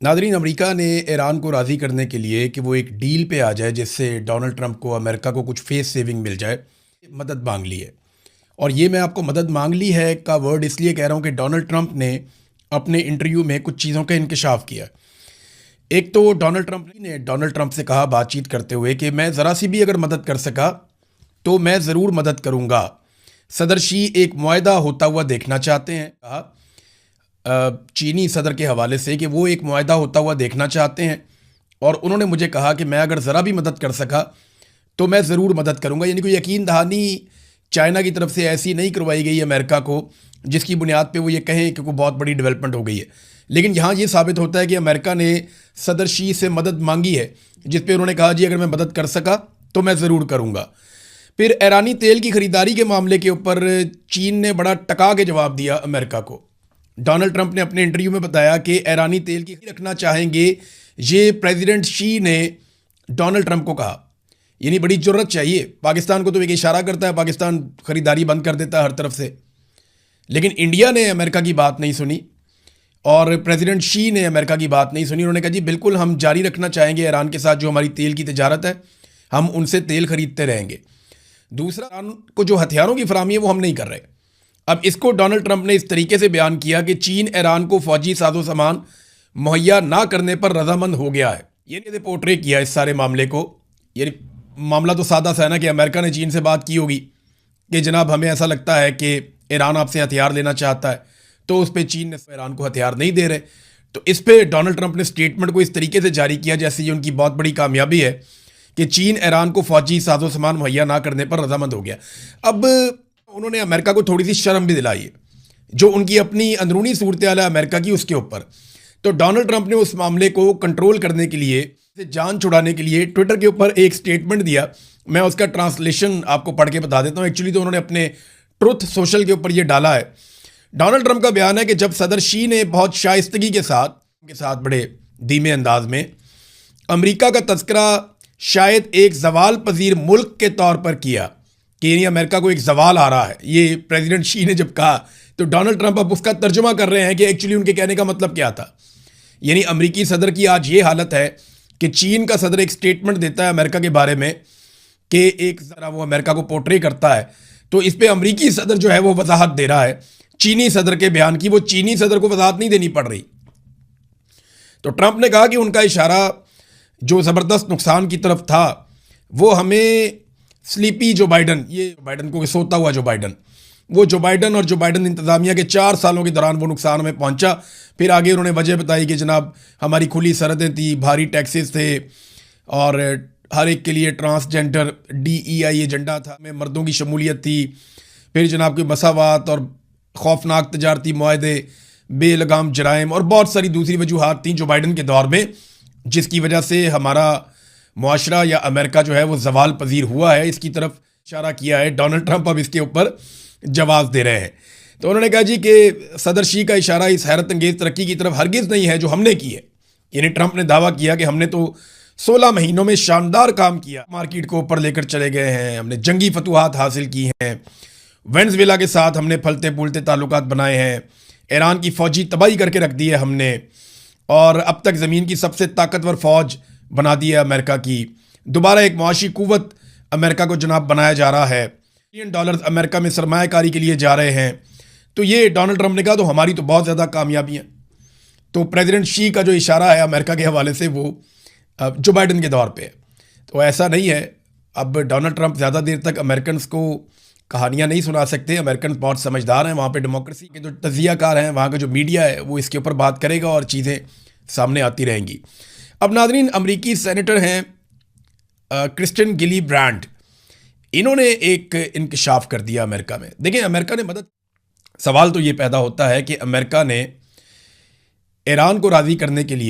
Nadreen, America ने Iran को राज़ी करने के लिए कि वो एक डील पे आ जाए जिससे डोनाल्ड ट्रंप को, अमेरिका को कुछ फेस सेविंग मिल जाए, मदद मांग ली है। और ये मैं आपको मदद मांग ली है का वर्ड इसलिए कह रहा हूँ कि डोनाल्ड ट्रंप ने अपने इंटरव्यू में कुछ चीज़ों का इंकशाफ किया। एक तो डोनाल्ड ट्रंप से कहा बातचीत करते हुए कि मैं ज़रा सी भी अगर मदद कर सका तो मैं ज़रूर मदद करूँगा। सदर शी एक मुआहदा होता हुआ देखना चाहते हैं, कहा चीनी सदर के हवाले से कि वो एक मुआहदा होता हुआ देखना चाहते हैं। और उन्होंने मुझे कहा कि मैं अगर ज़रा भी मदद कर सका तो मैं ज़रूर मदद करूँगा। यानी कोई यकीन दहानी चाइना की तरफ से ऐसी नहीं करवाई गई अमेरिका को जिसकी बुनियाद पे वो ये कहें कि कोई बहुत बड़ी डेवलपमेंट हो गई है। लेकिन यहाँ ये साबित होता है कि अमेरिका ने सदर शी से मदद मांगी है, जिस पे उन्होंने कहा जी अगर मैं मदद कर सका तो मैं ज़रूर करूँगा। फिर ईरानी तेल की ख़रीदारी के मामले के ऊपर चीन ने बड़ा टका के जवाब दिया अमेरिका को। डोनाल्ड ट्रंप ने अपने इंटरव्यू में बताया कि ईरानी तेल की रखना चाहेंगे, ये प्रेसिडेंट शी ने डोनाल्ड ट्रंप को कहा। यानी बड़ी ज़रूरत चाहिए। पाकिस्तान को तो एक इशारा करता है, पाकिस्तान ख़रीदारी बंद कर देता है हर तरफ से। लेकिन इंडिया ने अमेरिका की बात नहीं सुनी और प्रेसिडेंट शी ने अमेरिका की बात नहीं सुनी। उन्होंने कहा जी बिल्कुल हम जारी रखना चाहेंगे ईरान के साथ जो हमारी तेल की तिजारत है, हम उनसे तेल खरीदते रहेंगे। दूसरा, ईरान को जो हथियारों की फराहमी है वो हम नहीं कर रहे। अब इसको डोनाल्ड ट्रंप ने इस तरीके से बयान किया कि चीन ईरान को फौजी साजो सामान मुहैया ना करने पर रजामंद हो गया है। ये पोर्ट्रे किया इस सारे मामले को। ये मामला तो सादा सा है ना कि अमेरिका ने चीन से बात की होगी कि जनाब हमें ऐसा लगता है कि ईरान आपसे हथियार लेना चाहता है, तो उस पर चीन ने ईरान को हथियार नहीं दे रहे। तो इस पर डोनाल्ड ट्रंप ने स्टेटमेंट को इस तरीके से जारी किया जैसे ये उनकी बहुत बड़ी कामयाबी है कि चीन ईरान को फौजी साजो सामान मुहैया ना करने पर रजामंद हो गया। अब उन्होंने अमेरिका को थोड़ी सी शर्म भी दिलाई है, जो उनकी अपनी अंदरूनी सूरत हाल है अमेरिका की, उसके ऊपर। तो डोनाल्ड ट्रंप ने उस मामले को कंट्रोल करने के लिए, जान छुड़ाने के लिए ट्विटर के ऊपर एक स्टेटमेंट दिया। मैं उसका ट्रांसलेशन आपको पढ़ के बता देता हूँ। एक्चुअली तो उन्होंने अपने ट्रुथ सोशल के ऊपर ये डाला है। डोनाल्ड ट्रंप का बयान है कि जब सदर शी ने बहुत शाइस्तगी के साथ बड़े धीमे अंदाज में अमेरिका का तस्करा शायद एक जवाल पजीर मुल्क के तौर पर किया कि यानी अमेरिका को एक जवाल आ रहा है, ये प्रेसिडेंट शी ने जब कहा, तो डोनाल्ड ट्रंप अब उसका तर्जुमा कर रहे हैं कि एक्चुअली उनके कहने का मतलब क्या था। यानी अमेरिकी सदर की आज ये हालत है कि चीन का सदर एक स्टेटमेंट देता है अमेरिका के बारे में कि एक जरा वो अमेरिका को पोर्ट्रे करता है, तो इस पे अमेरिकी सदर जो है वो वजाहत दे रहा है चीनी सदर के बयान की। वो चीनी सदर को वजाहत नहीं देनी पड़ रही। तो ट्रंप ने कहा कि उनका इशारा जो ज़बरदस्त नुकसान की तरफ था वो हमें स्लीपी जो बाइडन, ये बाइडन को सोता हुआ जो बाइडन, वो जो बाइडन और जो बाइडन इंतज़ामिया के 4 सालों के दौरान वो नुकसान हमें पहुंचा। फिर आगे उन्होंने वजह बताई कि जनाब हमारी खुली सरहदें थी, भारी टैक्सेस थे और हर एक के लिए ट्रांसजेंडर DEI एजेंडा था, में मर्दों की शमूलियत थी। फिर जनाब की मसावात और खौफनाक तजारती मुआहदे, बेलगाम जराइम और बहुत सारी दूसरी वजूहात थी जो बाइडन के दौर में, जिसकी वजह से हमारा मुआशरा या अमेरिका जो है वो जवाल पजीर हुआ है। इसकी तरफ इशारा किया है डोनाल्ड ट्रंप, अब इसके ऊपर जवाब दे रहे हैं। तो उन्होंने कहा जी कि सदर शी का इशारा इस हैरत अंगेज तरक्की की तरफ हरगिज़ नहीं है जो हमने की है। यानी ट्रंप ने दावा किया कि हमने तो 16 महीनों में शानदार काम किया, मार्केट को ऊपर लेकर चले गए हैं, हमने जंगी फतूहात हासिल की हैं, वेनेज़ुएला के साथ हमने फलते फूलते ताल्लुकात बनाए हैं, ईरान की फ़ौजी तबाही करके रख दी है हमने, और अब तक ज़मीन की सबसे ताकतवर फ़ौज बना दी है अमेरिका की। दोबारा एक मुआशी कुव्वत अमेरिका को जनाब बनाया जा रहा है, $1 अमेरिका में सरमायाकारी के लिए जा रहे हैं। तो ये डोनाल्ड ट्रंप ने कहा, तो हमारी तो बहुत ज़्यादा कामयाबियाँ। तो प्रेसिडेंट शी का जो इशारा है अमेरिका के हवाले से वो जो बाइडन के दौर पे है। तो ऐसा नहीं है, अब डोनाल्ड ट्रंप ज़्यादा देर तक अमेरिकन को कहानियाँ नहीं सुना सकते। अमेरिकन बहुत समझदार हैं, वहाँ पे डेमोक्रेसी के जो तजियाकार हैं, वहाँ का जो मीडिया है वो इसके ऊपर बात करेगा और चीज़ें सामने आती रहेंगी। अब नाज़रीन, अमरीकी सेनेटर हैं क्रिस्टियन गिलीब्रांड, इन्होंने एक इंकशाफ कर दिया अमेरिका में। देखें, अमेरिका ने मदद, सवाल तो ये पैदा होता है कि अमेरिका ने ईरान को राज़ी करने के लिए